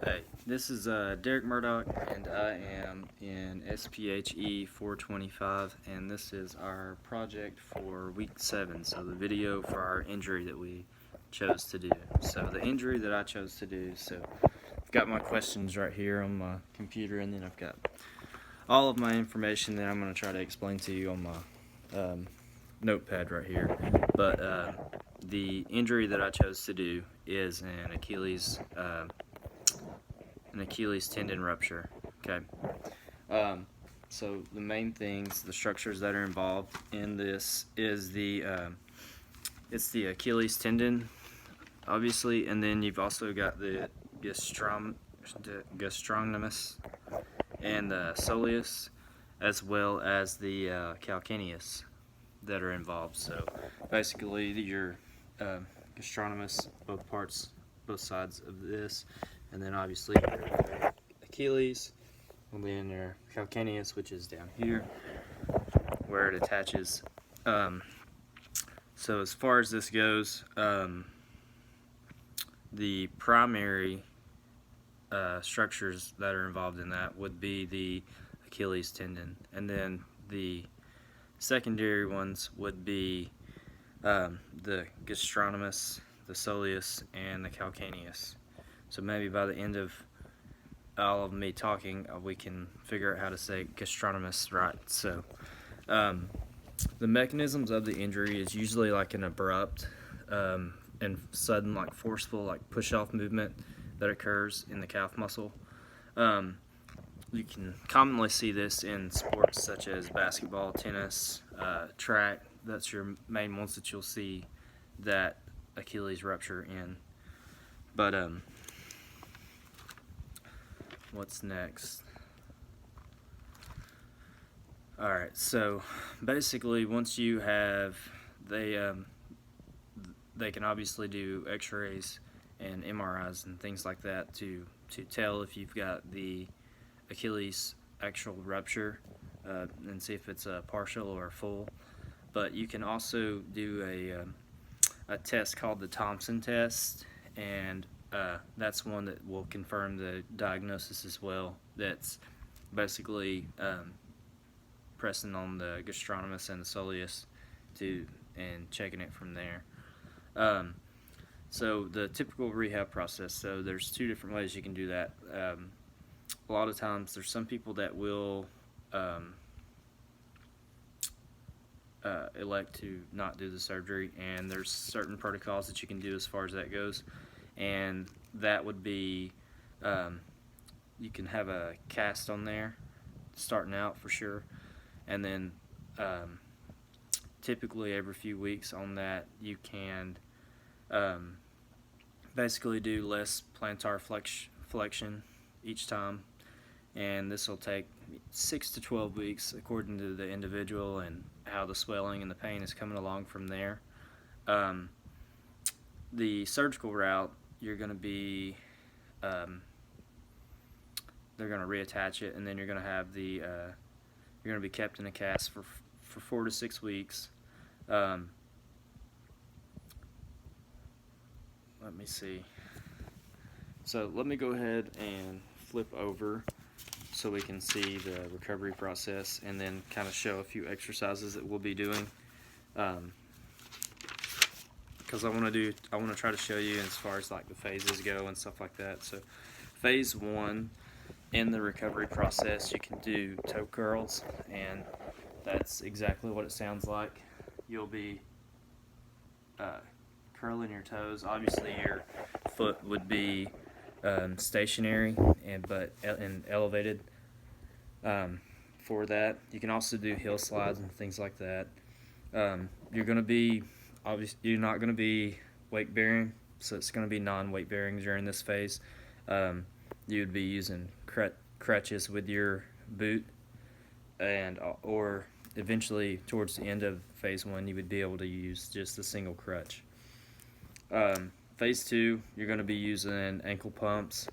Hey, this is Derek Murdock, and I am in SPHE425, and this is our project for week 7, so the video for our injury that we chose to do. So the injury that I chose to do, so I've got my questions right here on my computer, and then I've got all of my information that I'm going to try to explain to you on my notepad right here. But the injury that I chose to do is an Achilles tendon rupture. Okay. So the main things, the structures that are involved in this is it's the Achilles tendon, obviously, and then you've also got the gastrocnemius and the soleus, as well as the calcaneus that are involved. So basically, your gastrocnemius, both sides of this, and then obviously your Achilles, and then your calcaneus, which is down here where it attaches. So as far as this goes, the primary structures that are involved in that would be the Achilles tendon, and then the secondary ones would be the gastrocnemius, the soleus, and the calcaneus. So maybe by the end of all of me talking, we can figure out how to say gastrocnemius right. So the mechanisms of the injury is usually like an abrupt and sudden, like forceful, like push-off movement that occurs in the calf muscle. You can commonly see this in sports such as basketball, tennis, track. That's your main ones that you'll see that Achilles rupture in. But what's next? Alright, so basically once you have, they can obviously do x-rays and MRIs and things like that to tell if you've got the Achilles actual rupture and see if it's a partial or a full. But you can also do a test called the Thompson test, and that's one that will confirm the diagnosis as well. That's basically pressing on the gastrocnemius and the soleus and checking it from there. So the typical rehab process, so there's two different ways you can do that. A lot of times there's some people that will elect to not do the surgery, and there's certain protocols that you can do as far as that goes, and that would be you can have a cast on there starting out for sure, and then typically every few weeks on that you can basically do less plantar flexion each time, and this will take 6 to 12 weeks according to the individual and how the swelling and the pain is coming along from there. The surgical route, you're going to be they're going to reattach it, and then you're going to have you're going to be kept in a cast for 4 to 6 weeks. Let me see. So let me go ahead and flip over so we can see the recovery process, and then kind of show a few exercises that we'll be doing. Because I want to try to show you as far as like the phases go and stuff like that. So phase 1 in the recovery process, you can do toe curls, and that's exactly what it sounds like. You'll be curling your toes. Obviously your foot would be stationary but elevated for that. You can also do heel slides and things like that. You're not going to be weight bearing, so it's going to be non-weight bearing during this phase. You would be using crutches with your boot, or eventually towards the end of phase 1 you would be able to use just a single crutch. Phase 2, you're going to be using ankle pumps,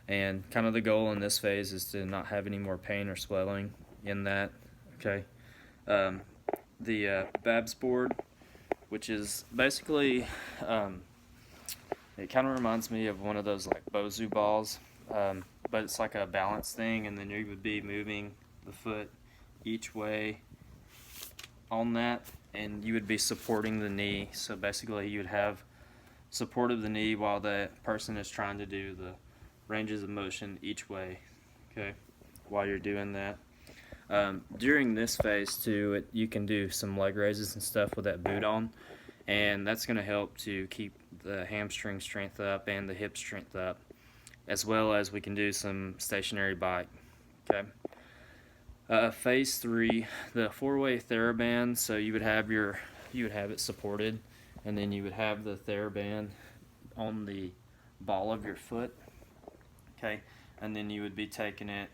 and kind of the goal in this phase is to not have any more pain or swelling in that. Okay. The Babs board, which is basically it kind of reminds me of one of those like Bosu balls. but it's like a balance thing, and then you would be moving the foot each way on that, and you would be supporting the knee. So basically you would have support of the knee while the person is trying to do the ranges of motion each way, okay, while you're doing that. During this phase too, you can do some leg raises and stuff with that boot on, and that's going to help to keep the hamstring strength up and the hip strength up, as well as we can do some stationary bike, okay. Phase 3, the 4-way TheraBand. So you would have it supported, and then you would have the TheraBand on the ball of your foot, okay, and then you would be taking it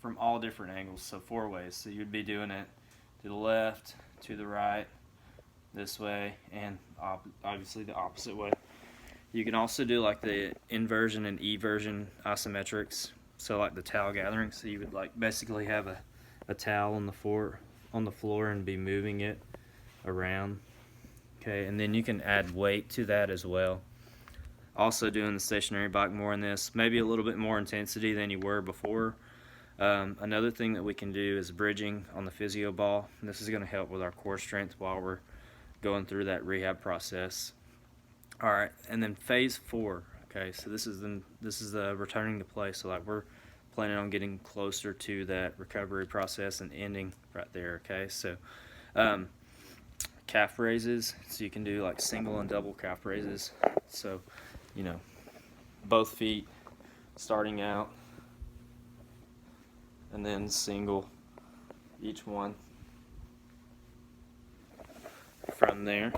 from all different angles, so 4 ways. So you'd be doing it to the left, to the right, this way, and obviously the opposite way. You can also do like the inversion and eversion isometrics, so like the towel gathering. So you would like basically have a towel on the floor and be moving it around, okay, and then you can add weight to that as well. Also doing the stationary bike more in this, maybe a little bit more intensity than you were before. Another thing that we can do is bridging on the physio ball. And this is going to help with our core strength while we're going through that rehab process. All right, and then phase 4. Okay, so this is the returning to play. So like we're planning on getting closer to that recovery process and ending right there. Okay, so calf raises. So you can do like single and double calf raises. So both feet starting out, and then single each one from there.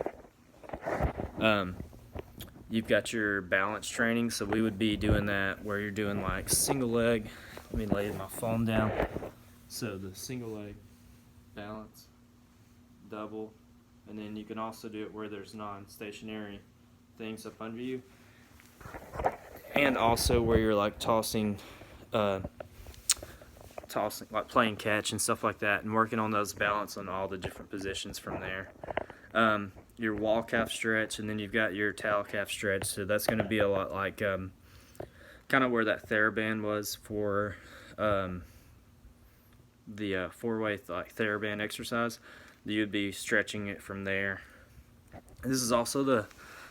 You've got your balance training, so we would be doing that where you're doing like single leg. Let me lay my phone down. So the single leg balance, double, and then you can also do it where there's non-stationary things up under you, and also where you're like tossing like playing catch and stuff like that, and working on those balance on all the different positions from there. Your wall calf stretch, and then you've got your towel calf stretch. So that's going to be a lot like kind of where that TheraBand was for the 4-way like TheraBand exercise. You would be stretching it from there. And this is also the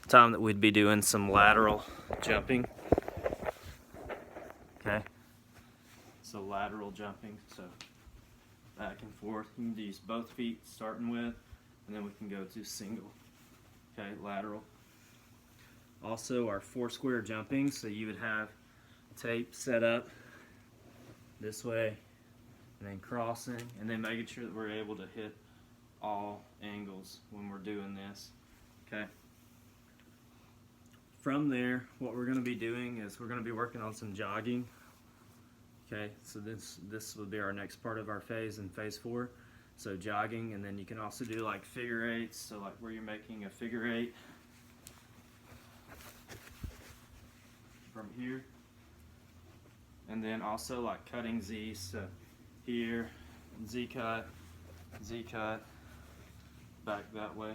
time that we'd be doing some lateral jumping. Okay. So lateral jumping, so back and forth. You can use both feet starting with, and then we can go to single, okay, lateral. Also our 4-square jumping, so you would have tape set up this way, and then crossing, and then making sure that we're able to hit all angles when we're doing this, okay. From there, what we're going to be doing is we're going to be working on some jogging. Okay, so this will be our next part of our phase in phase 4. So jogging, and then you can also do like figure 8s, so like where you're making a figure 8 from here, and then also like cutting Z's, so here, Z cut, back that way,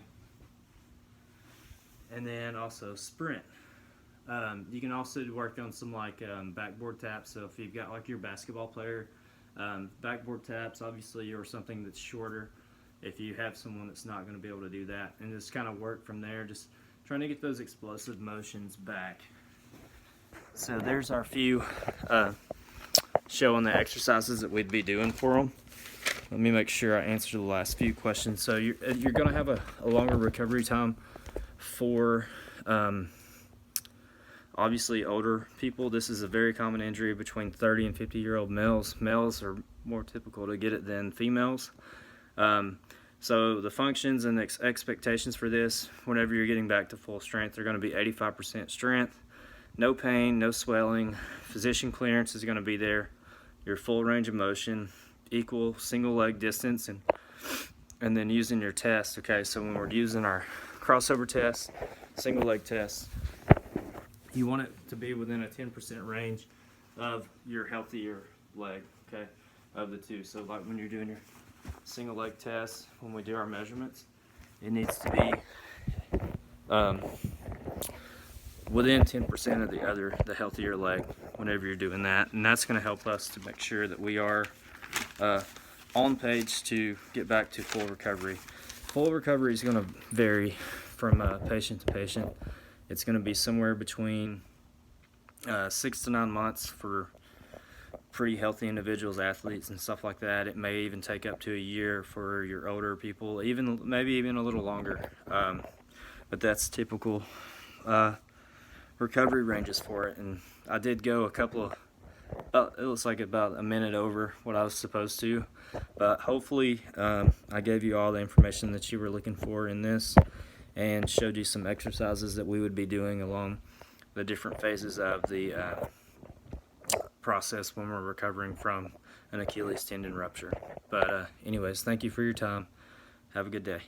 and then also sprint. You can also work on some like backboard taps. So if you've got like your basketball player, backboard taps, obviously, or something that's shorter, if you have someone that's not going to be able to do that, and just kind of work from there, just trying to get those explosive motions back. So there's our few showing the exercises that we'd be doing for them. Let me make sure I answer the last few questions. So you're going to have a longer recovery time for obviously older people. This is a very common injury between 30 and 50-year-old males. Males are more typical to get it than females. So the functions and expectations for this, whenever you're getting back to full strength, are going to be 85% strength, no pain, no swelling, physician clearance is going to be there, your full range of motion, equal single leg distance, and then using your test. Okay, so when we're using our crossover test, single leg test, you want it to be within a 10% range of your healthier leg, okay, of the two. So like when you're doing your single leg test, when we do our measurements, it needs to be within 10% of the healthier leg whenever you're doing that, and that's going to help us to make sure that we are on page to get back to full recovery. Full recovery is going to vary from patient to patient. It's going to be somewhere between 6 to 9 months for pretty healthy individuals, athletes, and stuff like that. It may even take up to a year for your older people, maybe even a little longer. But that's typical recovery ranges for it. And I did go it looks like about a minute over what I was supposed to, but hopefully I gave you all the information that you were looking for in this and showed you some exercises that we would be doing along the different phases of the process when we're recovering from an Achilles tendon rupture. But anyways, thank you for your time. Have a good day.